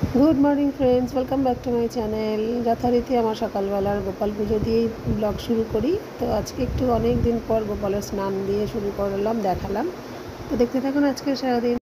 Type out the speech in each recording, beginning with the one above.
Good morning friends, welcome back to my channel. यथारीति आमार सकाल बेलार गोपाल पुजो दिए ब्लग शुरू करी। तो आज के एकटू अनेक दिन पर गोपालेर स्नान दिए शुरू करलाम, देखालाम। तो देखते थाकुन आजके सारादिन।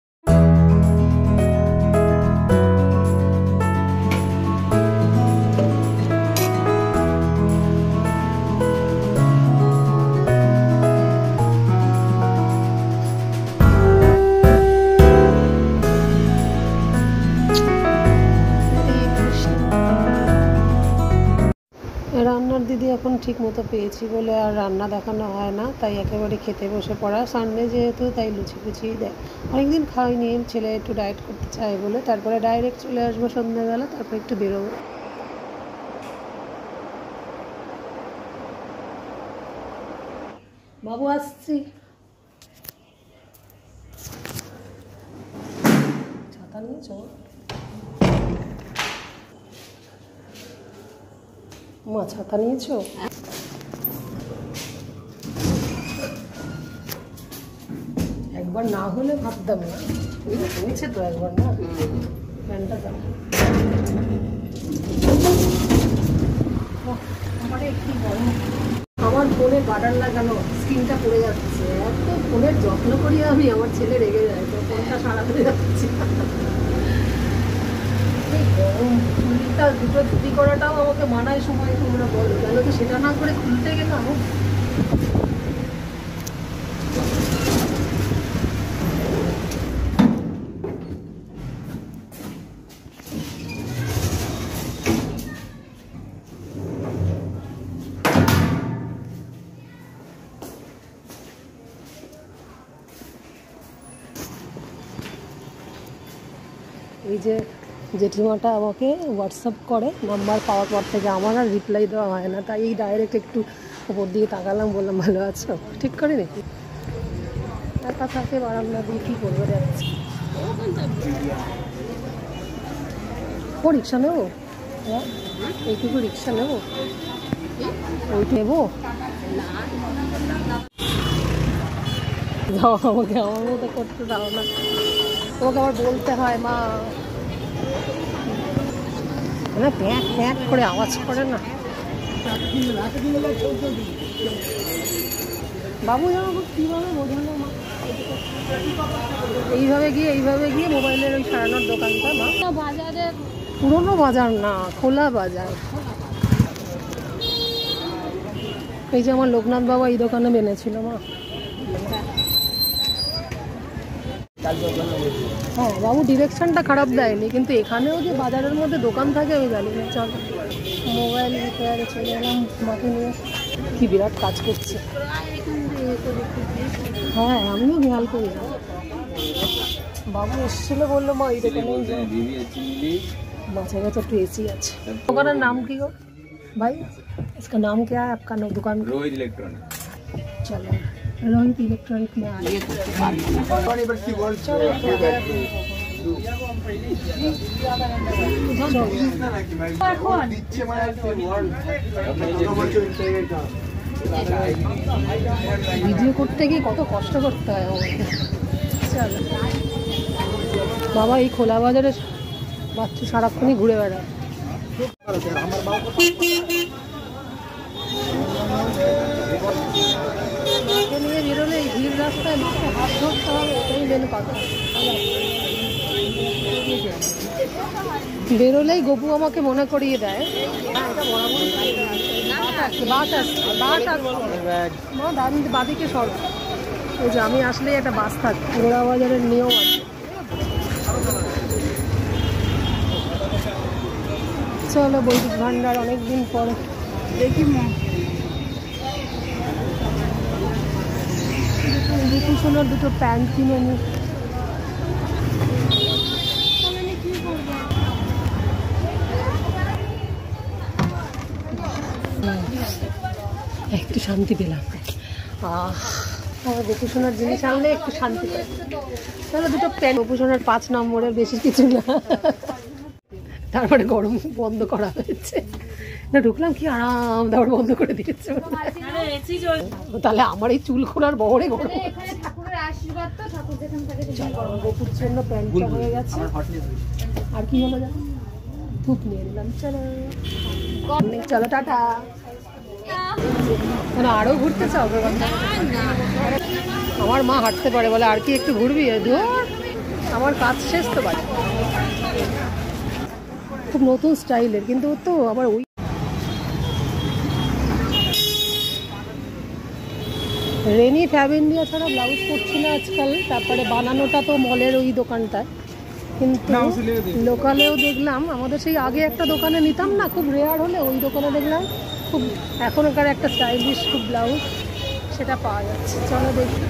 রান্নার দিদি এখন ঠিক মতো পেয়েছি বলে আর রান্না দেখানো হয় না, তাই একেবারে খেতে বসে পড়া। সানডে যেহেতু তাই লুচি ফুচি দেয়। অনেকদিন খাইনি, ছেলে একটু ডায়েট করতে চায় বলে। তারপরে ডাইরেক্ট চলে আসবো সন্ধ্যাবেলা, তারপর একটু বেরোবো। বাবু আসছি, ছাতা নিয়েছ? মা ছাতা নিয়েছো? একবার না হলে ভাবতাম না, নিয়েছে তো একবার না। প্যান্টটা দাও। আমার ফোনে বাটার লাগানো, স্ক্রিনটা পড়ে যাচ্ছে। এত ফোনের যত্ন করি আমি, আমার ছেলে রেগে যায় তো ফোনটা সারা করে যাচ্ছে। চুলটা দুটো ধুতি করাটাও আমাকে মানায় সময়, তোমরা বলো, তাহলে তো সেটা না করে খুলতে গেলাম। এই যে জেঠিমাটা আমাকে হোয়াটসঅ্যাপ করে নাম্বার পাওয়ার পর থেকে, আমার আর রিপ্লাই দেওয়া হয় না, তাই এই ডাইরেক্ট একটু ওপর দিকে তাকালাম, বললাম ভালো আছো, ঠিক করে নাকি একা থাকে বারান্দা দিয়ে, কী করবে যাচ্ছে। ও রিক্সা নেবো? হ্যাঁ, এইটুকু রিক্সা নেবো, ওইটু নেবো। যাও, আমাকে আমার মতো করতে দাও না, তোমাকে আবার বলতে হয় মা না, প্যাঁক প্যাঁক করে আওয়াজ করে না। বাবু জানো কীভাবে বোঝানো মা? এইভাবে গিয়ে মোবাইলের ওই সারানোর দোকানটা মা, বাজারে পুরোনো বাজার না, খোলা বাজার। এই যে আমার লোকনাথ বাবা এই দোকানে বেনেছিল মা। হ্যাঁ বাবু ডিরেকশনটা খারাপ দেয়নি, কিন্তু এখানেও যে বাজারের মধ্যে দোকান থাকে আমি জানি না। চল, মোবাইল রিপেয়ারে চলে এলাম মাকে নিয়ে। কি বিরাট কাজ করছে। হ্যাঁ আমিও খেয়াল করি না। বাবু এসেছিল, বললো মা এই দোকানে মাছের কাছে একটু এসি আছে। দোকানের নাম কি গো ভাই? इसका नाम क्या है आपका दुकान? रोहित इलेक्ट्रॉनिक। चलो रोहित इलेक्ट्रॉनिक में आइए। ভিডিও করতে গিয়ে কত কষ্ট করতে হয় আমাকে। চলো বাবা, এই খোলা বাজারে বাচ্চা সারাক্ষণই ঘুরে বেড়ায়। মাকে নিয়ে বেরোলে এই ভিড় রাস্তায় মাকে হাত ধরতে হবে, এটাই মেন কথা। বেরোলেই গপু আমাকে মনে করিয়ে দেয়, বাস আসছে মা, বাদিকে সর। ওই যে আমি আসলেই একটা বাস থাকে, ঘোড়া বাজারের নিয়ম আছে। চলো বৈদিক ভান্ডার অনেকদিন পরে দেখি মা। সোনার দুটো প্যান্ট কিনে নি। একটু শান্তি পেলাম। আমার গোপু সোনার জিনিস আনলে একটু শান্তি পাই। তাহলে দুটো প্যান্ট, গোপু সোনার 5 নম্বরের, বেশি কিছু না। তারপরে গরম বন্ধ করা হয়েছে না, ঢুকলাম কি আরাম, তারপর বন্ধ করে দিয়েছে। তাহলে আমার এই চুল খোলার বহরে গরম। গোপুর জন্য প্যান্টটা হয়ে গেছে। আর কি হলো জানো, ধূপ নিয়ে নিলাম। চলো চলো টাটা। মানে আরো ঘুরতে চাও? আমার মা হাঁটতে পারে বলে আর কি একটু ঘুরবি? আমার কাজ শেষ তো বাড়ি। খুব নতুন স্টাইলের, কিন্তু তো আবার ওই রেনি ফ্যাব ইন্ডিয়া ছাড়া ব্লাউজ করছি না আজকাল। তারপরে বানানোটা তো মলের ওই দোকানটায়, কিন্তু লোকালেও দেখলাম আমাদের সেই আগে একটা দোকানে নিতাম না, খুব রেয়ার হলে ওই দোকানে দেখলাম খুব এখনকার একটা স্টাইলিশ খুব ব্লাউজ সেটা পাওয়া যাচ্ছে। চলো দেখি।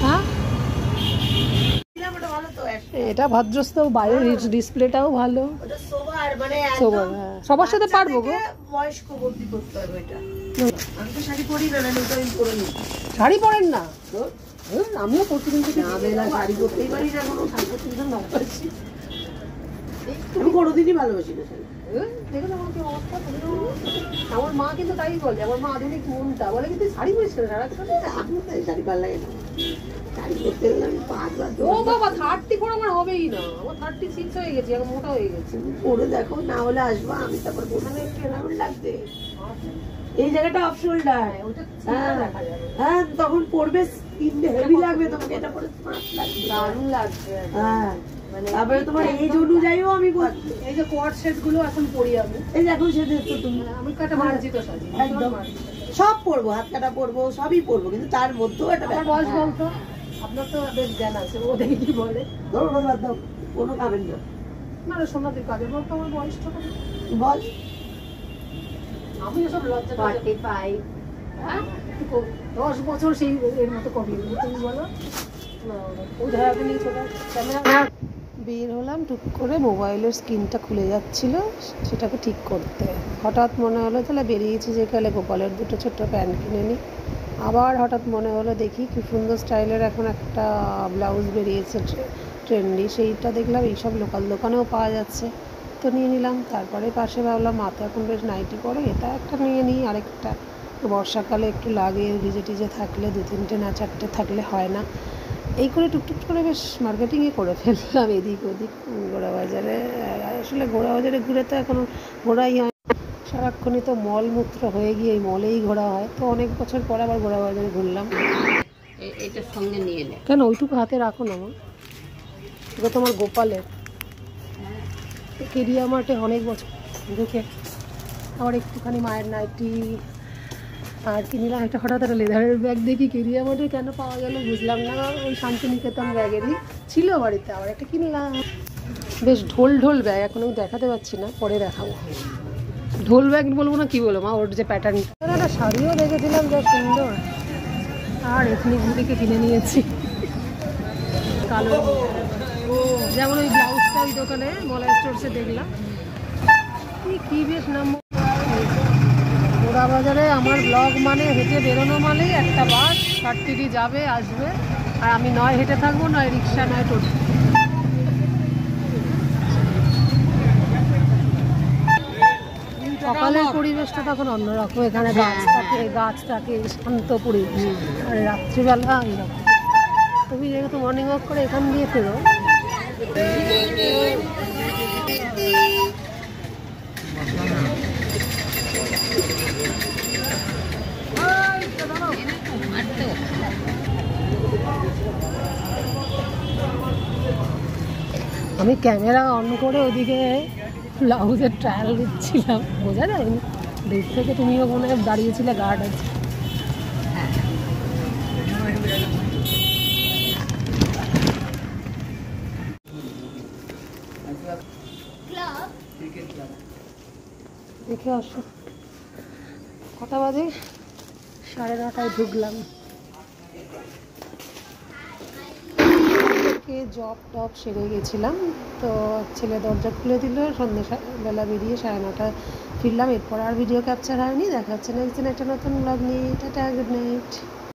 হ্যাঁ এটা ভদ্রস্থ, বাইরের ডিসপ্লেটাও ভালো। সবার সাথে পারবো গো। শাড়ি পরেন না? আমিও প্রতিদিন শাড়ি পরতেই পারি না, আমি কোনোদিনই ভালোবাসি না শাড়ি। আমার মা কিন্তু তাই বলে, আমার মা আধুনিক মনটা বলে কিন্তু শাড়ি পরিস না সারাক্ষণ। শাড়ি ভালো লাগে না, শাড়ি পরতে গেলে আমি পাঁচবার। ও বাবা 34 আমার হবেই না, আমার 36 হয়ে গেছে, এখন মোটা হয়ে গেছে। পরে দেখো, না হলে আসবো আমি। তারপর ওখানে একটু এলাম লাগবে, এই জায়গাটা অফ শোল্ডার। হ্যাঁ তখন পরবে, হেভি লাগবে তোমাকে, এটা পরে স্মার্ট লাগবে, দারুণ লাগবে। হ্যাঁ তারপরে তোমার এই অনুযায়ীও আমি এই যে কোয়ার্ড সেট গুলো এখন পরি আমি। এই যে এখন সেট দেখছো তুমি, আমি কাটা মার্জিত সাজি একদম সব পরবো, হাত কাটা পরবো, সবই পরবো, কিন্তু তার মধ্যেও একটা বয়স বলতো। আপনার তো বেশ জ্ঞান আছে, ও দেখি কি বলে। ধরো বাদ দাও, কোনো কামেন না। না সোনাদের কাজে বলতো আমার বয়স ছোট বল। আমি এসব লজ্জা 45। হ্যাঁ 10 বছর সেই এর মতো কবি তুমি বলো। বের হলাম টুক করে, মোবাইলের স্ক্রিনটা খুলে যাচ্ছিল, সেটাকে ঠিক করতে। হঠাৎ মনে হলো তাহলে বেরিয়েছি যেখানে গোপালের দুটো ছোট্ট প্যান্ট কিনে নিই। আবার হঠাৎ মনে হলো দেখি কি সুন্দর স্টাইলের এখন একটা ব্লাউজ বেরিয়েছে ট্রেন্ডি, সেইটা দেখলাম এইসব লোকাল দোকানেও পাওয়া যাচ্ছে, তো নিয়ে নিলাম। তারপরে পাশে ভাবলাম মা তো এখন বেশ নাইটি পরে, এটা একটা নিয়ে নিই। আরেকটা বর্ষাকালে একটু লাগে, ভিজে টিজে থাকলে 2-3টে না 4টে থাকলে হয় না। এই করে টুকটুক করে বেশ মার্কেটিংয়ে করে ফেললাম এদিক ওদিক গোড়া বাজারে। আসলে গোড়া বাজারে ঘুরে তো এখন ঘোরাই হয়, সারাক্ষণই তো মলমূত্র হয়ে গিয়ে এই মলেই ঘোরা হয়। তো অনেক বছর পর আবার গোড়া বাজারে ঘুরলাম। এটার সঙ্গে নিয়ে নে কেন, ওইটুকু হাতে রাখো না মা, এটা তোমার গোপালের। কেরিয়া মার্টে অনেক বছর দেখে আবার একটুখানি মায়ের নাইটি আর কিনলাম। একটা হঠাৎ একটা লেদারের ব্যাগ দেখি কেরিয়া মার্টে কেন পাওয়া গেল বুঝলাম না, ওই শান্তিনিকেতন ব্যাগেরই ছিল বাড়িতে, আবার একটা কিনলাম। বেশ ঢোল ঢোল ব্যাগ, এখন আমি দেখাতে পারছি না, পরে দেখাবো। ঢোল ব্যাগ বলবো না কি বলবো মা, ওর যে প্যাটার্ন। একটা শাড়িও দেখেছিলাম বেশ সুন্দর, আর এথনিক থেকে কিনে নিয়েছি কালো, যেমন ওই ব্লাউজটা ওই দোকানে মলা স্টোরসে দেখলাম। কি বেশ নাম। গোড়া বাজারে আমার ব্লগ মানে হেঁটে বেরোনো মানেই একটা বাস 30 যাবে আসবে, আর আমি নয় হেঁটে থাকবো, নয় রিক্সা, নয় টোটো। সকালের পরিবেশটা তখন অন্যরকম, এখানে গাছ থাকে শান্ত পরিবেশ, আর রাত্রিবেলা এরকম। তুমি যেহেতু মর্নিং ওয়াক করে এখান দিয়ে ফেরো, আমি ক্যামেরা অন করে ওদিকে ব্লাউজের ট্রায়াল দিচ্ছিলাম, বোঝা যায়নি দূর থেকে। তুমিও মনে হয় দাঁড়িয়েছিলে, গার্ড আছে। দেখে আসো কটা বাজে, 9:30 ঢুকলাম। জব টপ সেরে গেছিলাম, তো ছেলে দরজা খুলে দিল, সন্ধ্যেবেলা বেরিয়ে 9:30 ফিরলাম। এরপর আর ভিডিও ক্যাপচার হয়নি। দেখা হচ্ছে নেক্সট দিন একটা নতুন ব্লগ নিয়ে। Tata, good night.